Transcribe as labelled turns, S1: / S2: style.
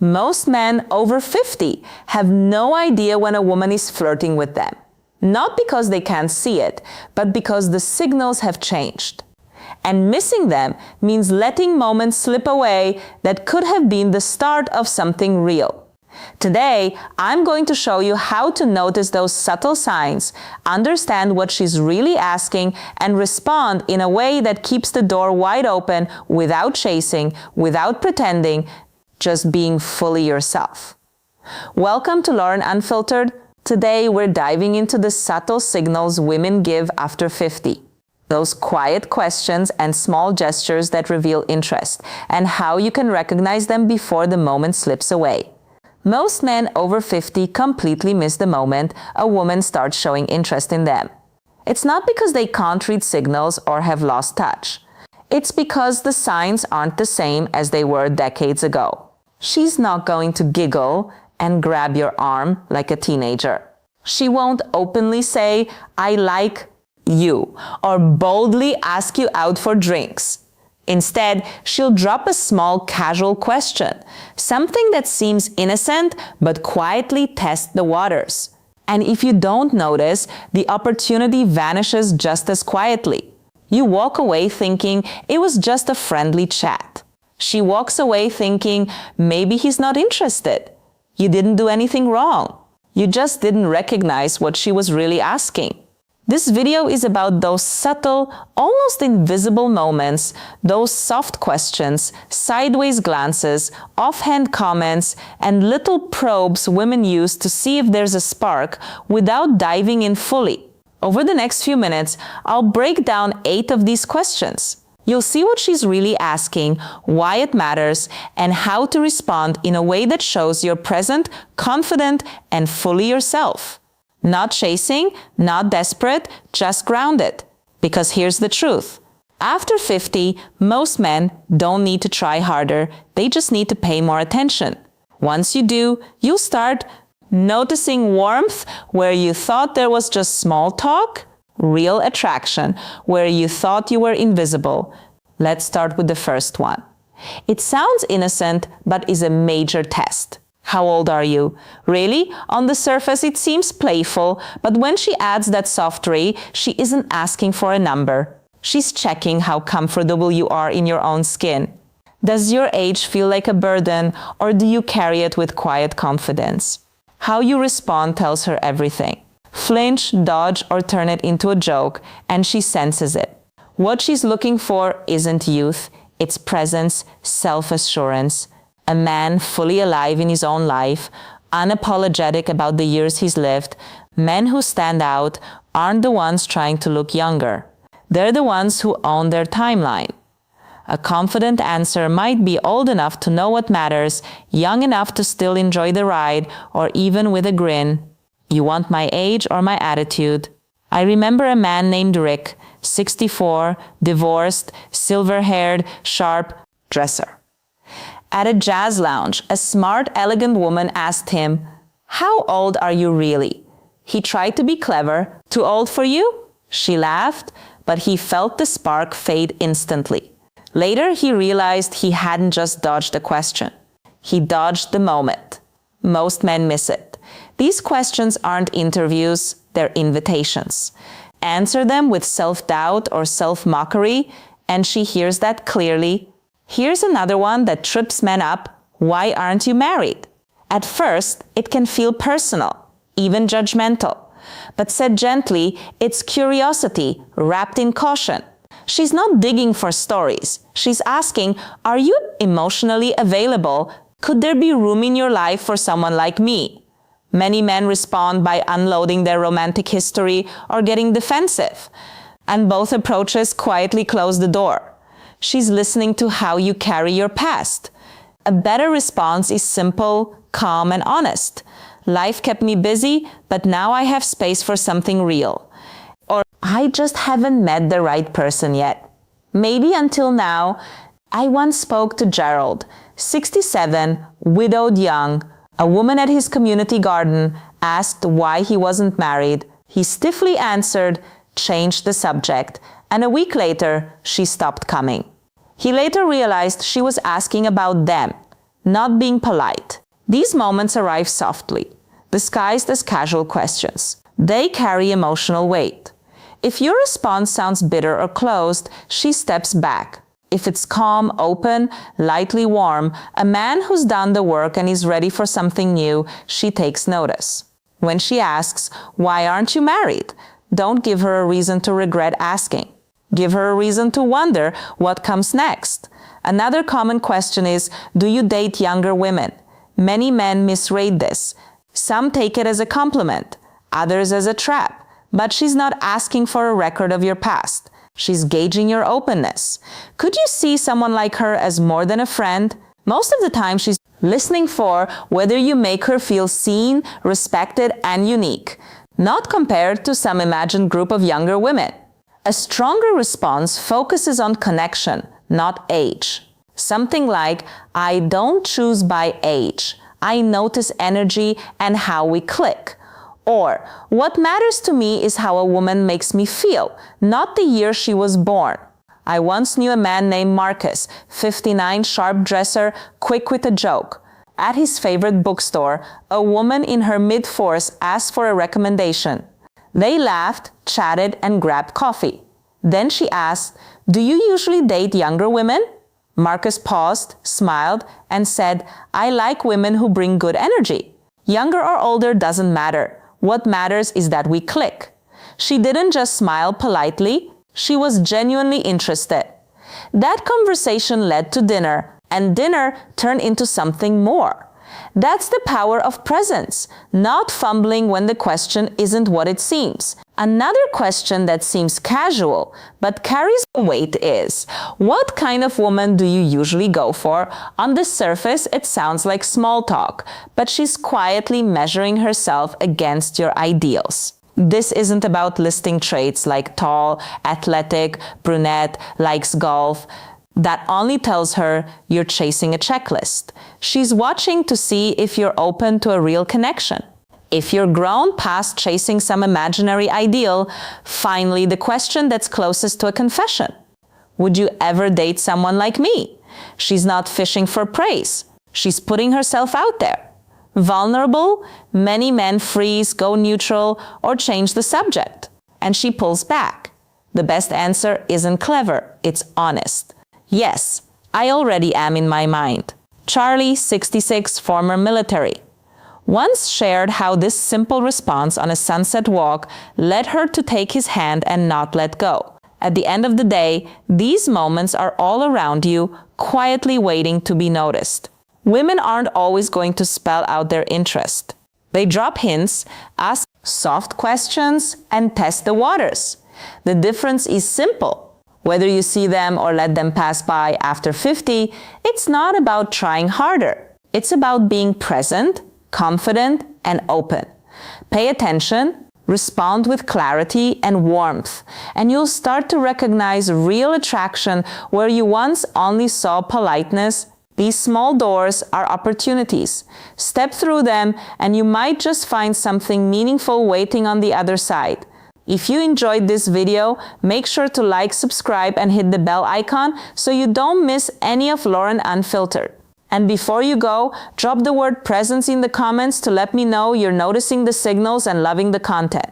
S1: Most men over 50 have no idea when a woman is flirting with them. Not because they can't see it, but because the signals have changed. And missing them means letting moments slip away that could have been the start of something real. Today, I'm going to show you how to notice those subtle signs, understand what she's really asking, and respond in a way that keeps the door wide open without chasing, without pretending, just being fully yourself. Welcome to Laurin Unfiltered. Today, we're diving into the subtle signals women give after 50. Those quiet questions and small gestures that reveal interest, and how you can recognize them before the moment slips away. Most men over 50 completely miss the moment a woman starts showing interest in them. It's not because they can't read signals or have lost touch. It's because the signs aren't the same as they were decades ago. She's not going to giggle and grab your arm like a teenager. She won't openly say, "I like you," or boldly ask you out for drinks. Instead, she'll drop a small casual question, something that seems innocent but quietly tests the waters. And if you don't notice, the opportunity vanishes just as quietly. You walk away thinking it was just a friendly chat. She walks away thinking maybe he's not interested. You didn't do anything wrong. You just didn't recognize what she was really asking. This video is about those subtle, almost invisible moments, those soft questions, sideways glances, offhand comments, and little probes women use to see if there's a spark without diving in fully. Over the next few minutes, I'll break down 8 of these questions. You'll see what she's really asking, why it matters, and how to respond in a way that shows you're present, confident, and fully yourself. Not chasing, not desperate, just grounded. Because here's the truth. After 50, most men don't need to try harder, they just need to pay more attention. Once you do, you'll start noticing warmth where you thought there was just small talk, real attraction where you thought you were invisible. Let's start with the first one. It sounds innocent, but is a major test. How old are you? Really? On the surface, it seems playful, but when she adds that soft ray, she isn't asking for a number. She's checking how comfortable you are in your own skin. Does your age feel like a burden, or do you carry it with quiet confidence? How you respond tells her everything. Flinch, dodge, or turn it into a joke, and she senses it. What she's looking for isn't youth, it's presence, self-assurance. A man fully alive in his own life, unapologetic about the years he's lived. Men who stand out aren't the ones trying to look younger. They're the ones who own their timeline. A confident answer might be old enough to know what matters, young enough to still enjoy the ride, or even with a grin. You want my age or my attitude? I remember a man named Rick, 64, divorced, silver-haired, sharp dresser. At a jazz lounge, a smart, elegant woman asked him, "How old are you really?" He tried to be clever. "Too old for you?" She laughed, but he felt the spark fade instantly. Later, he realized he hadn't just dodged a question. He dodged the moment. Most men miss it. These questions aren't interviews, they're invitations. Answer them with self-doubt or self-mockery, and she hears that clearly. Here's another one that trips men up. Why aren't you married? At first, it can feel personal, even judgmental. But said gently, it's curiosity wrapped in caution. She's not digging for stories. She's asking, are you emotionally available? Could there be room in your life for someone like me? Many men respond by unloading their romantic history or getting defensive. And both approaches quietly close the door. She's listening to how you carry your past. A better response is simple, calm, and honest. Life kept me busy, but now I have space for something real. Or I just haven't met the right person yet. Maybe until now. I once spoke to Gerald, 67, widowed young. A woman at his community garden asked why he wasn't married. He stiffly answered, changed the subject, and a week later, she stopped coming. He later realized she was asking about them, not being polite. These moments arrive softly, disguised as casual questions. They carry emotional weight. If your response sounds bitter or closed, she steps back. If it's calm, open, lightly warm, a man who's done the work and is ready for something new, she takes notice. When she asks, "Why aren't you married?" don't give her a reason to regret asking. Give her a reason to wonder what comes next. Another common question is, do you date younger women? Many men misread this. Some take it as a compliment, others as a trap. But she's not asking for a record of your past. She's gauging your openness. Could you see someone like her as more than a friend? Most of the time, she's listening for whether you make her feel seen, respected, and unique, not compared to some imagined group of younger women. A stronger response focuses on connection, not age. Something like, "I don't choose by age. I notice energy and how we click." Or, "What matters to me is how a woman makes me feel, not the year she was born." I once knew a man named Marcus, 59, sharp dresser, quick with a joke. At his favorite bookstore, a woman in her mid-40s asked for a recommendation. They laughed, chatted, and grabbed coffee. Then she asked, "Do you usually date younger women?" Marcus paused, smiled, and said, "I like women who bring good energy. Younger or older doesn't matter. What matters is that we click." She didn't just smile politely, she was genuinely interested. That conversation led to dinner, and dinner turned into something more. That's the power of presence, not fumbling when the question isn't what it seems. Another question that seems casual but carries weight is, what kind of woman do you usually go for? On the surface, it sounds like small talk, but she's quietly measuring herself against your ideals. This isn't about listing traits like tall, athletic, brunette, likes golf. That only tells her you're chasing a checklist. She's watching to see if you're open to a real connection. If you're grown past chasing some imaginary ideal, finally the question that's closest to a confession. Would you ever date someone like me? She's not fishing for praise. She's putting herself out there. Vulnerable, many men freeze, go neutral, or change the subject. And she pulls back. The best answer isn't clever, it's honest. Yes, I already am in my mind. Charlie, 66, former military, once shared how this simple response on a sunset walk led her to take his hand and not let go. At the end of the day, these moments are all around you, quietly waiting to be noticed. Women aren't always going to spell out their interest. They drop hints, ask soft questions, and test the waters. The difference is simple. Whether you see them or let them pass by after 50, it's not about trying harder. It's about being present, confident, and open. Pay attention, respond with clarity and warmth, and you'll start to recognize real attraction where you once only saw politeness. These small doors are opportunities. Step through them, and you might just find something meaningful waiting on the other side. If you enjoyed this video, make sure to like, subscribe, and hit the bell icon so you don't miss any of Laurin Unfiltered. And before you go, drop the word presence in the comments to let me know you're noticing the signals and loving the content.